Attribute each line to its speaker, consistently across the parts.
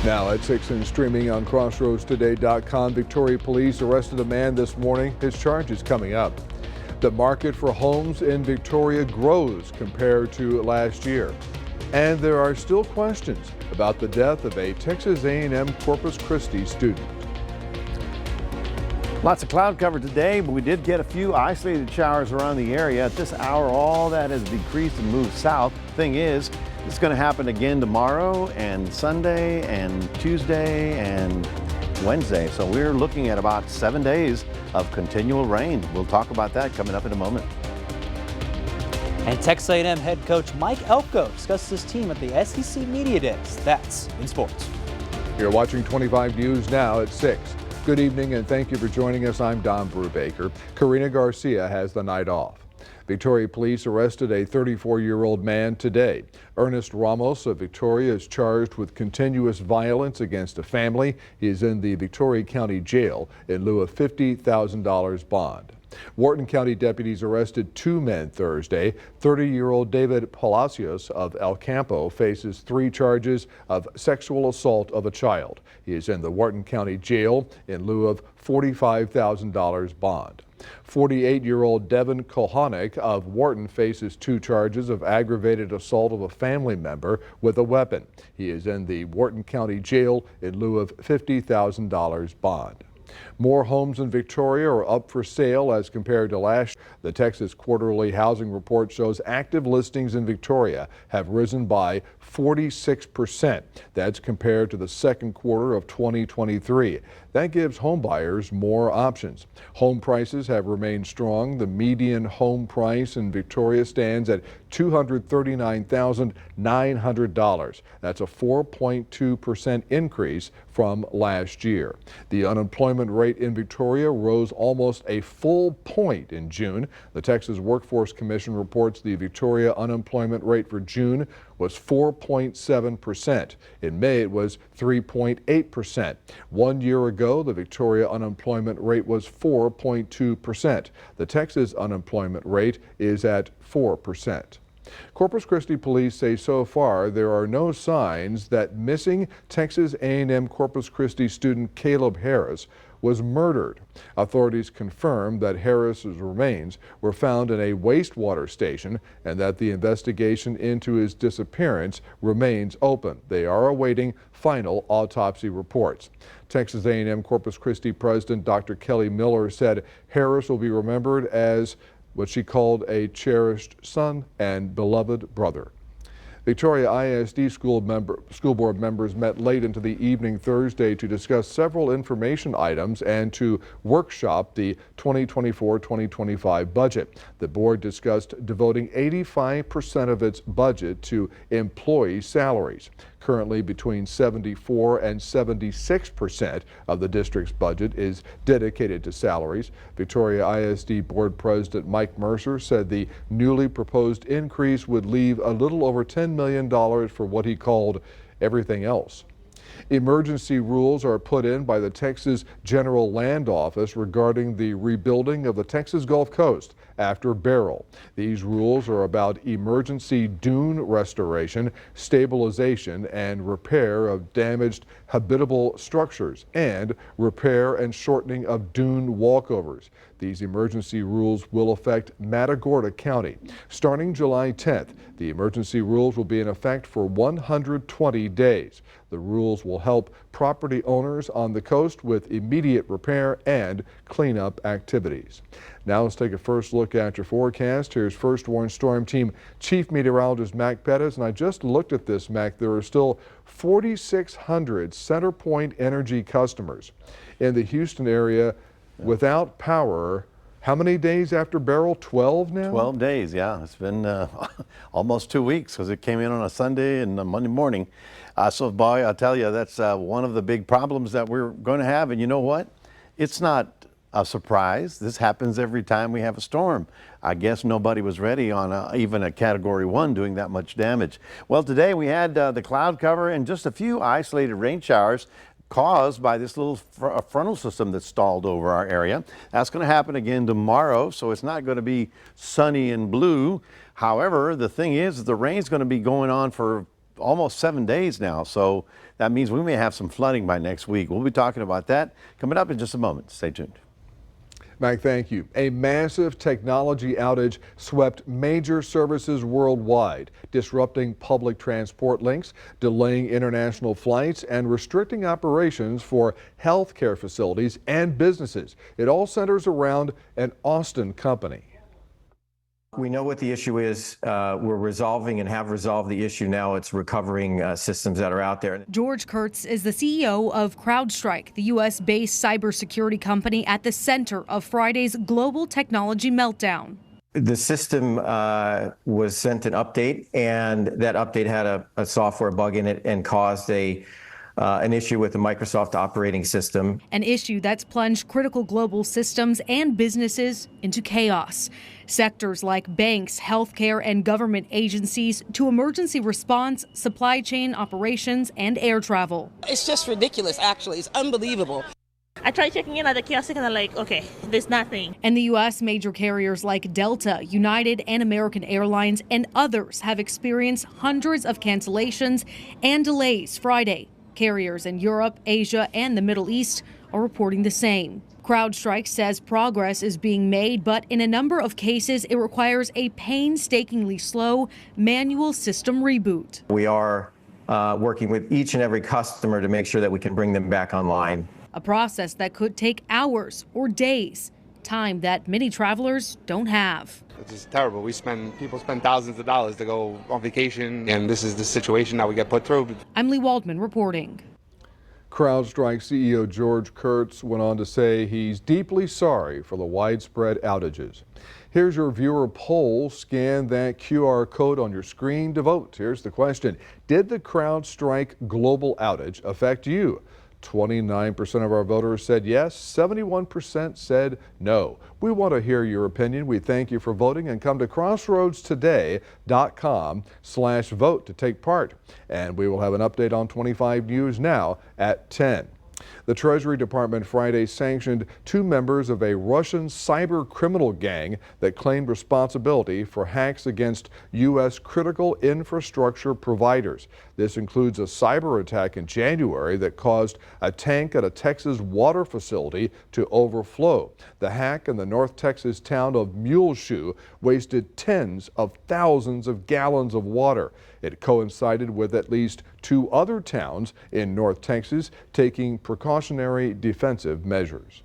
Speaker 1: Now at 6 and streaming on crossroadstoday.com, Victoria police arrested a man this morning. His charge is coming up. The market for homes in Victoria grows compared to last year. And there are still questions about the death of a Texas A&M Corpus Christi student.
Speaker 2: Lots of cloud cover today, but we did get a few isolated showers around the area. At this hour, all that has decreased and moved south. Thing is, it's going to happen again tomorrow and Sunday and Tuesday and Wednesday. So we're looking at about 7 days of continual rain. We'll talk about that coming up in a moment.
Speaker 3: And Texas A&M head coach Mike Elko discussed his team at the SEC Media Days. That's in sports.
Speaker 1: You're watching 25 News now at 6. Good evening and thank you for joining us. I'm Don Brubaker. Karina Garcia has the night off. Victoria police arrested a 34-year-old man today. Ernest Ramos of Victoria is charged with continuous violence against a family. He is in the Victoria County Jail in lieu of $50,000 bond. Wharton County deputies arrested two men Thursday. 30-year-old David Palacios of El Campo faces 3 charges of sexual assault of a child. He is in the Wharton County Jail in lieu of $45,000 bond. 48-year-old Devin Kohanek of Wharton faces 2 charges of aggravated assault of a family member with a weapon. He is in the Wharton County Jail in lieu of $50,000 bond. More homes in Victoria are up for sale as compared to last year. The Texas Quarterly Housing Report shows active listings in Victoria have risen by 46%. That's compared to the second quarter of 2023. That gives home buyers more options. Home prices have remained strong. The median home price in Victoria stands at $239,900. That's a 4.2% increase from last year. The unemployment rate in Victoria rose almost a full point in June. The Texas Workforce Commission reports the Victoria unemployment rate for June was 4.7%. In May, it was 3.8%. 1 year ago, the Victoria unemployment rate was 4.2%. The Texas unemployment rate is at 4%. Corpus Christi police say so far there are no signs that missing Texas A&M Corpus Christi student Caleb Harris was murdered. Authorities confirmed that Harris's remains were found in a wastewater station and that the investigation into his disappearance remains open. They are awaiting final autopsy reports. Texas A&M Corpus Christi President Dr. Kelly Miller said Harris will be remembered as what she called a cherished son and beloved brother. Victoria ISD school board members met late into the evening Thursday to discuss several information items and to workshop the 2024-2025 budget. The board discussed devoting 85% of its budget to employee salaries. Currently, between 74 and 76% of the district's budget is dedicated to salaries. Victoria ISD Board President Mike Mercer said the newly proposed increase would leave a little over $10 million for what he called everything else. Emergency rules are put in by the Texas General Land Office regarding the rebuilding of the Texas Gulf Coast after Beryl. These rules are about emergency dune restoration, stabilization, and repair of damaged habitable structures, and repair and shortening of dune walkovers. These emergency rules will affect Matagorda County. Starting July 10th, the emergency rules will be in effect for 120 days. The rules will help property owners on the coast with immediate repair and cleanup activities. Now let's take a first look at your forecast. Here's First Warn Storm Team Chief Meteorologist Mac Pettis, and I just looked at this, Mac. There are still 4,600 CenterPoint Energy customers in the Houston area without power. How many days after Beryl? 12 now?
Speaker 2: 12 days, yeah. It's been almost 2 weeks because it came in on a Sunday and a Monday morning. So, boy, I'll tell you, that's one of the big problems that we're going to have. And you know what? It's not a surprise. This happens every time we have a storm. I guess nobody was ready on even a Category 1 doing that much damage. Well, today we had the cloud cover and just a few isolated rain showers caused by this little frontal system that stalled over our area. That's going to happen again tomorrow, so it's not going to be sunny and blue. However, the thing is, the rain's going to be going on for almost 7 days now. So that means we may have some flooding by next week. We'll be talking about that coming up in just a moment. Stay tuned.
Speaker 1: Mike, thank you. A massive technology outage swept major services worldwide, disrupting public transport links, delaying international flights, and restricting operations for healthcare facilities and businesses. It all centers around an Austin company.
Speaker 4: We know what the issue is. We're resolving and have resolved the issue now. It's recovering systems that are out there.
Speaker 5: George Kurtz is the CEO of CrowdStrike, the U.S.-based cybersecurity company at the center of Friday's global technology meltdown.
Speaker 4: The system was sent an update, and that update had a software bug in it and caused an issue with the Microsoft operating system.
Speaker 5: An issue that's plunged critical global systems and businesses into chaos. Sectors like banks, healthcare, and government agencies to emergency response, supply chain operations, and air travel.
Speaker 6: It's just ridiculous, actually. It's unbelievable.
Speaker 7: I tried checking in at the kiosk and I'm like, okay, there's nothing.
Speaker 5: And the U.S. major carriers like Delta, United, and American Airlines and others have experienced hundreds of cancellations and delays Friday. Carriers in Europe, Asia, and the Middle East are reporting the same. CrowdStrike says progress is being made, but in a number of cases, it requires a painstakingly slow manual system reboot.
Speaker 4: We are working with each and every customer to make sure that we can bring them back online.
Speaker 5: A process that could take hours or days, time that many travelers don't have.
Speaker 8: It's just terrible. People spend thousands of dollars to go on vacation, and this is the situation that we get put through.
Speaker 5: I'm Lee Waldman reporting.
Speaker 1: CrowdStrike CEO George Kurtz went on to say he's deeply sorry for the widespread outages. Here's your viewer poll. Scan that QR code on your screen to vote. Here's the question. Did the CrowdStrike global outage affect you? 29% of our voters said yes, 71% said no. We want to hear your opinion. We thank you for voting, and come to crossroadstoday.com/vote to take part. And we will have an update on 25 News Now at 10. The Treasury Department Friday sanctioned 2 members of a Russian cyber criminal gang that claimed responsibility for hacks against U.S. critical infrastructure providers. This includes a cyber attack in January that caused a tank at a Texas water facility to overflow. The hack in the North Texas town of Muleshoe wasted tens of thousands of gallons of water. It coincided with at least 2 other towns in North Texas taking precautionary defensive measures.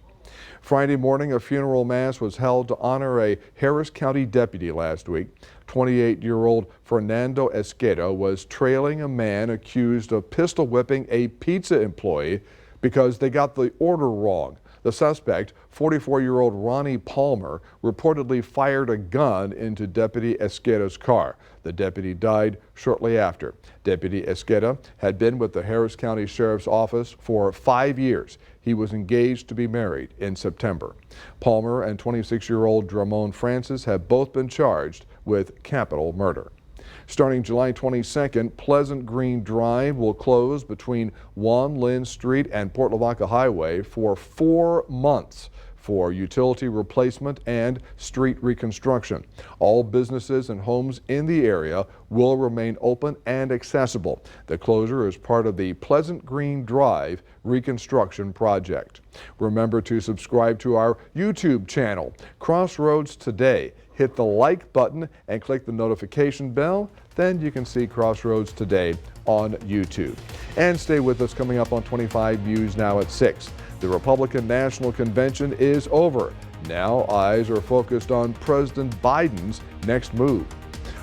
Speaker 1: Friday morning, a funeral mass was held to honor a Harris County deputy last week. 28-year-old Fernando Esqueda was trailing a man accused of pistol whipping a pizza employee because they got the order wrong. The suspect, 44-year-old Ronnie Palmer, reportedly fired a gun into Deputy Esqueda's car. The deputy died shortly after. Deputy Esqueda had been with the Harris County Sheriff's Office for 5 years. He was engaged to be married in September. Palmer and 26-year-old Dramon Francis have both been charged with capital murder. Starting July 22nd, Pleasant Green Drive will close between Juan Lynn Street and Port Lavaca Highway for 4 months for utility replacement and street reconstruction. All businesses and homes in the area will remain open and accessible. The closure is part of the Pleasant Green Drive reconstruction project. Remember to subscribe to our YouTube channel, Crossroads Today. Hit the like button and click the notification bell. Then you can see Crossroads Today on YouTube. And stay with us. Coming up on 25 News Now at 6. The Republican National Convention is over. Now eyes are focused on President Biden's next move.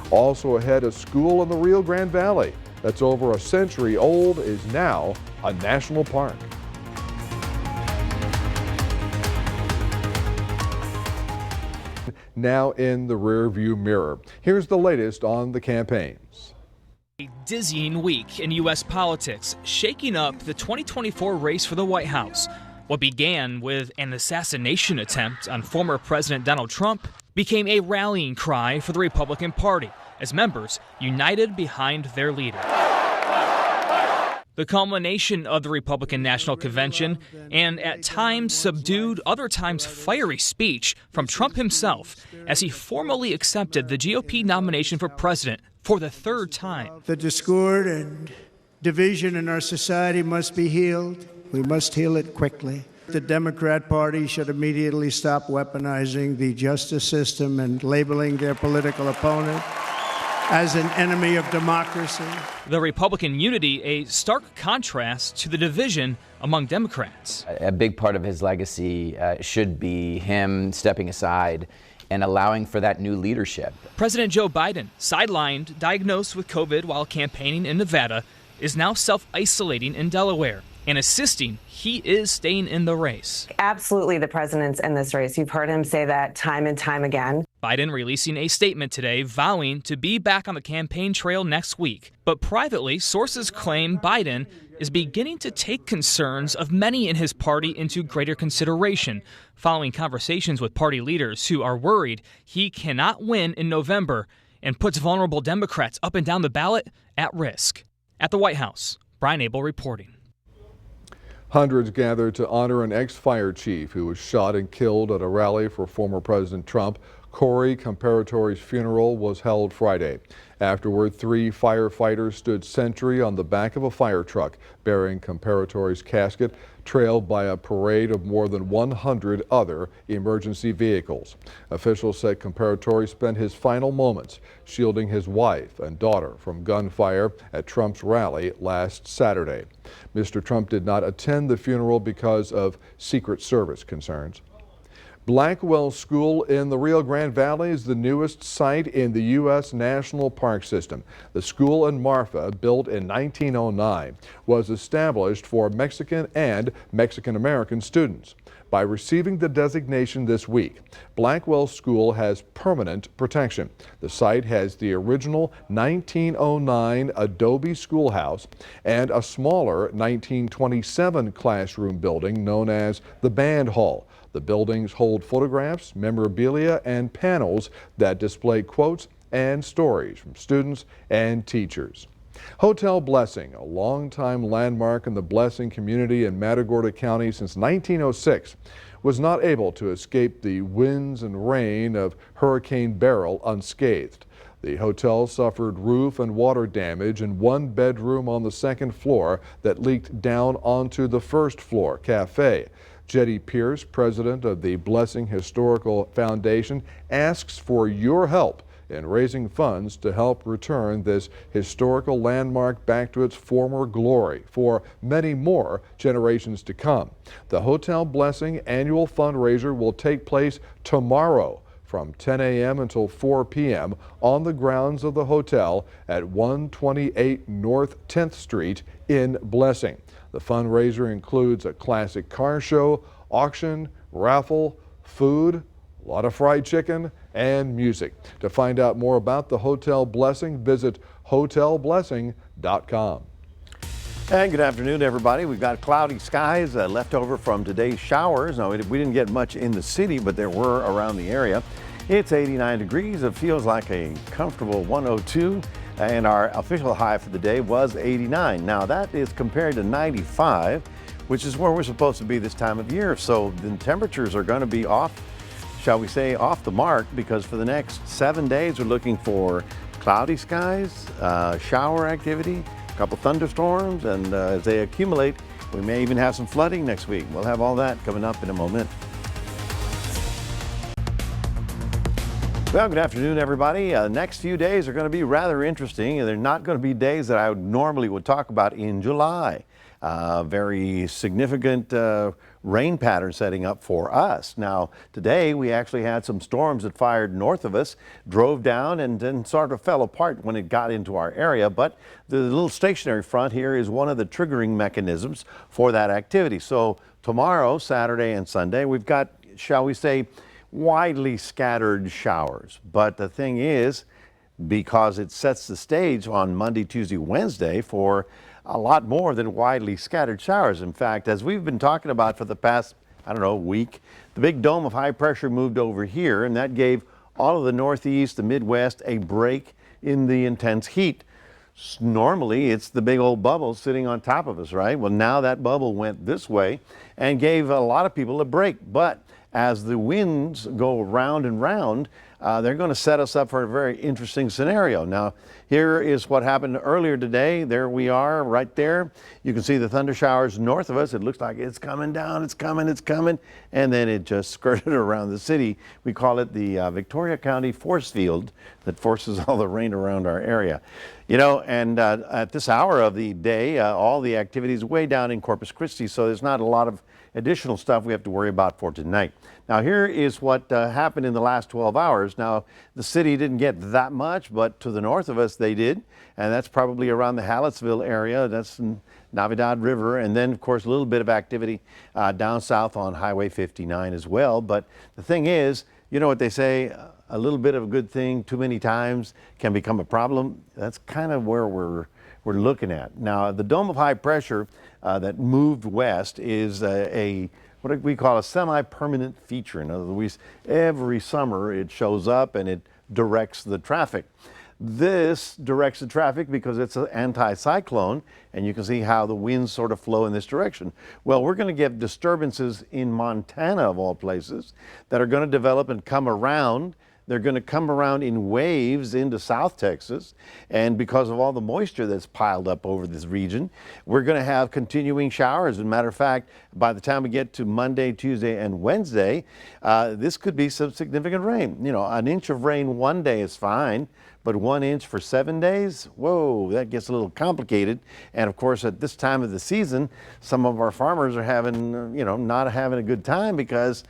Speaker 1: Also ahead, a school in the Rio Grande Valley that's over a century old is now a national park. Now in the rearview mirror. Here's the latest on the campaigns.
Speaker 9: A dizzying week in U.S. politics, shaking up the 2024 race for the White House. What began with an assassination attempt on former President Donald Trump became a rallying cry for the Republican Party as members united behind their leader. The culmination of the Republican National Convention, and at times subdued, other times fiery speech from Trump himself as he formally accepted the GOP nomination for president for the third time.
Speaker 10: The discord and division in our society must be healed. We must heal it quickly. The Democrat Party should immediately stop weaponizing the justice system and labeling their political opponent as an enemy of democracy.
Speaker 9: The Republican unity, a stark contrast to the division among Democrats.
Speaker 11: A big part of his legacy should be him stepping aside and allowing for that new leadership.
Speaker 9: President Joe Biden, sidelined, diagnosed with COVID while campaigning in Nevada, is now self-isolating in Delaware and insisting he is staying in the race.
Speaker 12: Absolutely, the president's in this race. You've heard him say that time and time again.
Speaker 9: Biden releasing a statement today vowing to be back on the campaign trail next week. But privately, sources claim Biden is beginning to take concerns of many in his party into greater consideration, following conversations with party leaders who are worried he cannot win in November and puts vulnerable Democrats up and down the ballot at risk. At the White House, Brian Abel reporting.
Speaker 1: Hundreds gathered to honor an ex-fire chief who was shot and killed at a rally for former President Trump. Corey Comparatori's funeral was held Friday. Afterward, 3 firefighters stood sentry on the back of a fire truck bearing Comparatori's casket, trailed by a parade of more than 100 other emergency vehicles. Officials said Comparatori spent his final moments shielding his wife and daughter from gunfire at Trump's rally last Saturday. Mr. Trump did not attend the funeral because of Secret Service concerns. Blackwell School in the Rio Grande Valley is the newest site in the U.S. National Park System. The school in Marfa, built in 1909, was established for Mexican and Mexican-American students. By receiving the designation this week, Blackwell School has permanent protection. The site has the original 1909 adobe schoolhouse and a smaller 1927 classroom building known as the Band Hall. The buildings hold photographs, memorabilia, and panels that display quotes and stories from students and teachers. Hotel Blessing, a longtime landmark in the Blessing community in Matagorda County since 1906, was not able to escape the winds and rain of Hurricane Beryl unscathed. The hotel suffered roof and water damage in one bedroom on the second floor that leaked down onto the first floor cafe. Jetty Pierce, president of the Blessing Historical Foundation, asks for your help in raising funds to help return this historical landmark back to its former glory for many more generations to come. The Hotel Blessing annual fundraiser will take place tomorrow from 10 a.m. until 4 p.m. on the grounds of the hotel at 128 North 10th Street in Blessing. The fundraiser includes a classic car show, auction, raffle, food, a lot of fried chicken, and music. To find out more about the Hotel Blessing, visit hotelblessing.com.
Speaker 2: And good afternoon, everybody. We've got cloudy skies left over from today's showers. Now, we didn't get much in the city, but there were around the area. It's 89 degrees. It feels like a comfortable 102. And our official high for the day was 89. Now, that is compared to 95, which is where we're supposed to be this time of year. So the temperatures are going to be off, shall we say, off the mark, because for the next 7 days, we're looking for cloudy skies, shower activity, a couple thunderstorms, and as they accumulate, we may even have some flooding next week. We'll have all that coming up in a moment. Well, good afternoon, everybody. Next few days are going to be rather interesting, and they're not going to be days that I normally would talk about in July. Very significant rain pattern setting up for us. Now, today we actually had some storms that fired north of us, drove down, and then sort of fell apart when it got into our area. But the little stationary front here is one of the triggering mechanisms for that activity. So tomorrow, Saturday and Sunday, we've got, shall we say, widely scattered showers. But the thing is, because it sets the stage on Monday, Tuesday, Wednesday for a lot more than widely scattered showers. In fact, as we've been talking about for the past, week, the big dome of high pressure moved over here, and that gave all of the Northeast, the Midwest, a break in the intense heat. Normally, it's the big old bubble sitting on top of us, right? Well, now that bubble went this way and gave a lot of people a break. But as the winds go round and round, they're going to set us up for a very interesting scenario. Now, here is what happened earlier today. There we are right there. You can see the thunder showers north of us. It looks like it's coming down, it's coming, and then it just skirted around the city. We call it the Victoria County force field that forces all the rain around our area. You know, and at this hour of the day, all the activities way down in Corpus Christi, so there's not a lot of additional stuff we have to worry about for tonight. Now, here is what happened in the last 12 hours. Now, the city didn't get that much, but to the north of us they did, and that's probably around the Hallettsville area. That's in Navidad River, and then, of course, a little bit of activity down south on Highway 59 as well. But the thing is, you know what they say, a little bit of a good thing too many times can become a problem. That's kind of where we're looking at. Now, the dome of high pressure that moved west is what we call a semi-permanent feature. In other words, every summer it shows up and it directs the traffic. This directs the traffic because it's an anticyclone, and you can see how the winds sort of flow in this direction. Well, we're going to get disturbances in Montana, of all places, that are going to develop and come around. They're going to come around in waves into South Texas, and because of all the moisture that's piled up over this region, we're going to have continuing showers. As a matter of fact, by the time we get to Monday, Tuesday, and Wednesday, this could be some significant rain. You know, an inch of rain one day is fine, but 1 inch for 7 days, whoa, that gets a little complicated. And of course, at this time of the season, some of our farmers are having, not having a good time because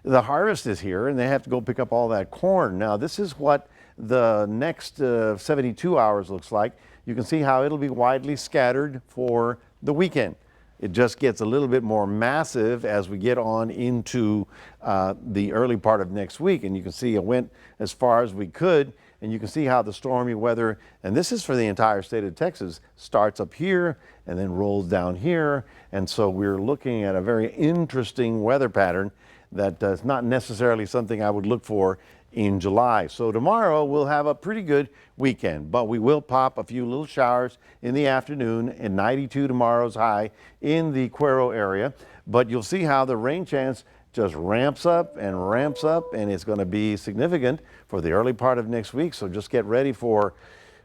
Speaker 2: the harvest is here and they have to go pick up all that corn. Now, this is what the next 72 hours looks like. You can see how it'll be widely scattered for the weekend. It just gets a little bit more massive as we get on into the early part of next week. And you can see it went as far as we could. And you can see how the stormy weather, and this is for the entire state of Texas, starts up here and then rolls down here. And so we're looking at a very interesting weather pattern that is not necessarily something I would look for in July. So tomorrow we'll have a pretty good weekend, but we will pop a few little showers in the afternoon, and 92 tomorrow's high in the Cuero area. But you'll see how the rain chance just ramps up, and it's going to be significant for the early part of next week. So just get ready for,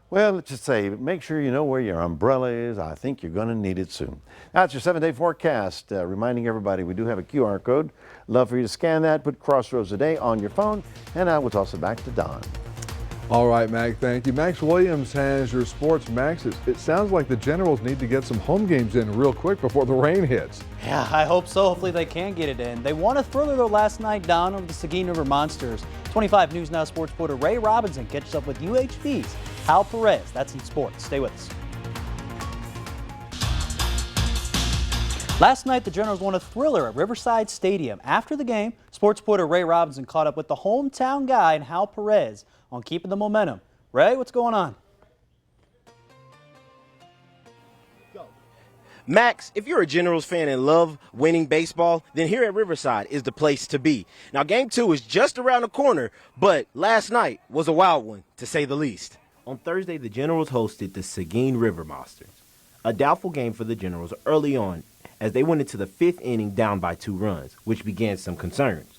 Speaker 2: well, let's just say, make sure you know where your umbrella is. I think you're going to need it soon. That's your 7-day forecast. Reminding everybody, we do have a QR code. Love for you to scan that, put Crossroads Today on your phone, and I will toss it back to Don.
Speaker 1: All right, Mac, thank you. Max Williams has your sports. Max, it sounds like the Generals need to get some home games in real quick before the rain hits.
Speaker 3: Yeah, I hope so. Hopefully they can get it in. They won a thriller though last night down over the Seguin River Monsters. 25 News Now sports reporter Ray Robinson catches up with UHV's Hal Perez. That's in sports. Stay with us. Last night, the Generals won a thriller at Riverside Stadium. After the game, sports reporter Ray Robinson caught up with the hometown guy and Hal Perez on keeping the momentum. Ray, what's going on?
Speaker 13: Max, if you're a Generals fan and love winning baseball, then here at Riverside is the place to be. Now, Game 2 is just around the corner, but last night was a wild one, to say the least.
Speaker 14: On Thursday, the Generals hosted the Seguin River Monsters, a doubtful game for the Generals early on as they went into the 5th inning down by 2 runs, which began some concerns.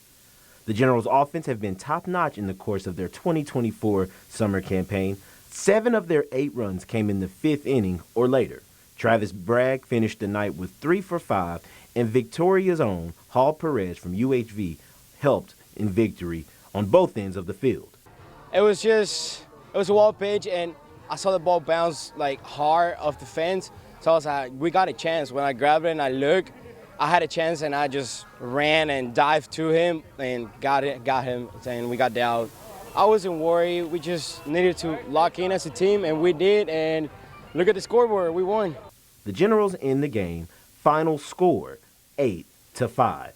Speaker 14: The Generals' offense have been top-notch in the course of their 2024 summer campaign. 7 of their 8 runs came in the 5th inning or later. Travis Bragg finished the night with 3 for 5, and Victoria's own Hal Perez from UHV helped in victory on both ends of the field.
Speaker 15: It was a wild pitch, and I saw the ball bounce like hard off the fence. So I was like, we got a chance. When I grabbed it and I looked, I had a chance, and I just ran and dived to him and got him, and we got the out. I wasn't worried. We just needed to lock in as a team, and we did, and look at the scoreboard. We won.
Speaker 14: The Generals in the game, final score 8-5.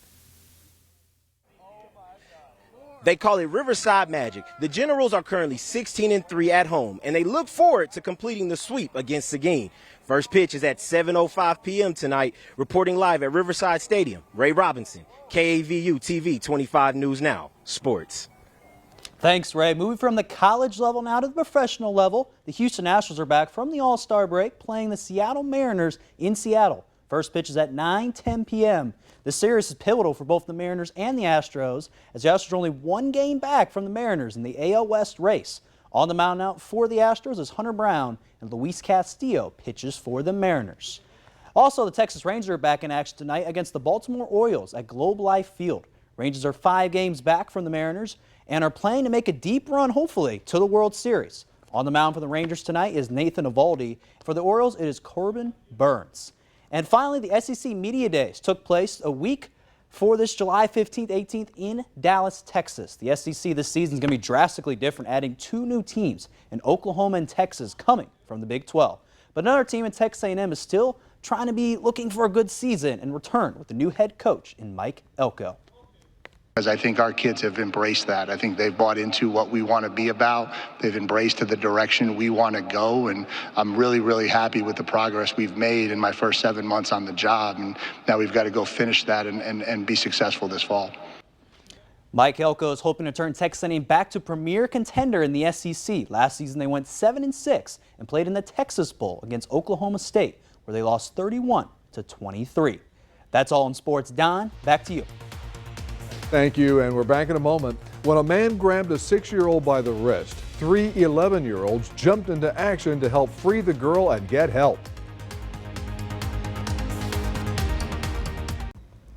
Speaker 13: They call it Riverside Magic. The Generals are currently 16-3 at home, and they look forward to completing the sweep against Seguin. First pitch is at 7:05 p.m. tonight. Reporting live at Riverside Stadium, Ray Robinson, KAVU TV 25 News Now, Sports.
Speaker 3: Thanks, Ray. Moving from the college level now to the professional level, the Houston Astros are back from the All-Star break playing the Seattle Mariners in Seattle. First pitch is at 9:10 p.m. This series is pivotal for both the Mariners and the Astros, as the Astros are only one game back from the Mariners in the AL West race. On the mound now for the Astros is Hunter Brown, and Luis Castillo pitches for the Mariners. Also, the Texas Rangers are back in action tonight against the Baltimore Orioles at Globe Life Field. Rangers are 5 games back from the Mariners and are playing to make a deep run, hopefully, to the World Series. On the mound for the Rangers tonight is Nathan Eovaldi. For the Orioles, it is Corbin Burns. And finally, the SEC Media Days took place a week for this July 15th, 18th in Dallas, Texas. The SEC this season is going to be drastically different, adding 2 new teams in Oklahoma and Texas coming from the Big 12. But another team in Texas A&M is still trying to be looking for a good season and return with the new head coach in Mike Elko.
Speaker 16: I think our kids have embraced that. I think they've bought into what we want to be about. They've embraced the direction we want to go, and I'm really, really happy with the progress we've made in my first 7 months on the job, and now we've got to go finish that and be successful this fall.
Speaker 3: Mike Elko is hoping to turn Texas A&M back to premier contender in the SEC. Last season they went 7-6 and played in the Texas Bowl against Oklahoma State, where they lost 31-23. That's all in sports. Don, back to you.
Speaker 1: Thank you, and we're back in a moment. When a man grabbed a 6-year-old by the wrist, 3 11-year-olds jumped into action to help free the girl and get help.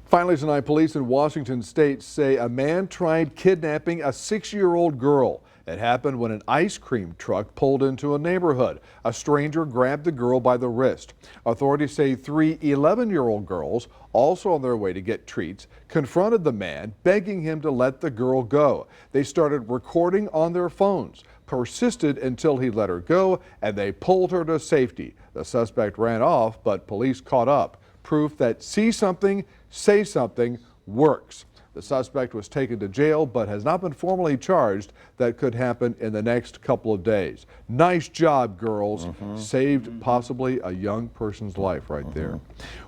Speaker 1: Finally tonight, police in Washington State say a man tried kidnapping a 6-year-old girl. It happened when an ice cream truck pulled into a neighborhood. A stranger grabbed the girl by the wrist. Authorities say 3 11-year-old girls, also on their way to get treats, confronted the man, begging him to let the girl go. They started recording on their phones, persisted until he let her go, and they pulled her to safety. The suspect ran off, but police caught up. Proof that see something, say something works. The suspect was taken to jail but has not been formally charged. That could happen in the next couple of days. Nice job, girls. Saved possibly a young person's life right there.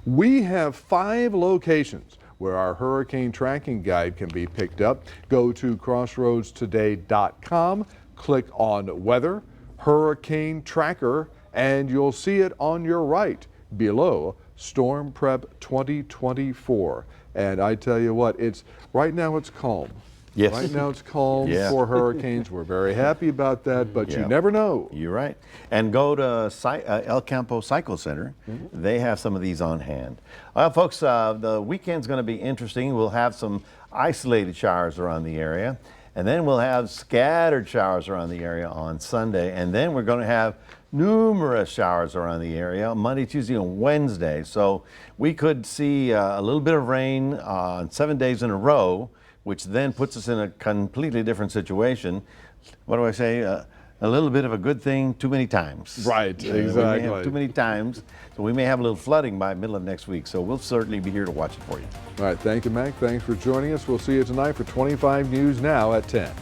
Speaker 1: We have 5 locations where our hurricane tracking guide can be picked up. Go to crossroadstoday.com, click on Weather, Hurricane Tracker, and you'll see it on your right below Storm Prep 2024. And I tell you what, right now it's calm.
Speaker 2: Yes.
Speaker 1: Right now it's calm for hurricanes. We're very happy about that, but you never know.
Speaker 2: You're right. And go to El Campo Cycle Center. They have some of these on hand. Well, folks, the weekend's going to be interesting. We'll have some isolated showers around the area, and then we'll have scattered showers around the area on Sunday, and then we're going to have numerous showers around the area Monday, Tuesday, and Wednesday. So we could see a little bit of rain on 7 days in a row, which then puts us in a completely different situation. What do I say? A little bit of a good thing too many times.
Speaker 1: Right, exactly.
Speaker 2: We may have too many times, so we may have a little flooding by middle of next week. So we'll certainly be here to watch it for you.
Speaker 1: All right, thank you, Mac. Thanks for joining us. We'll see you tonight for 25 News Now at 10.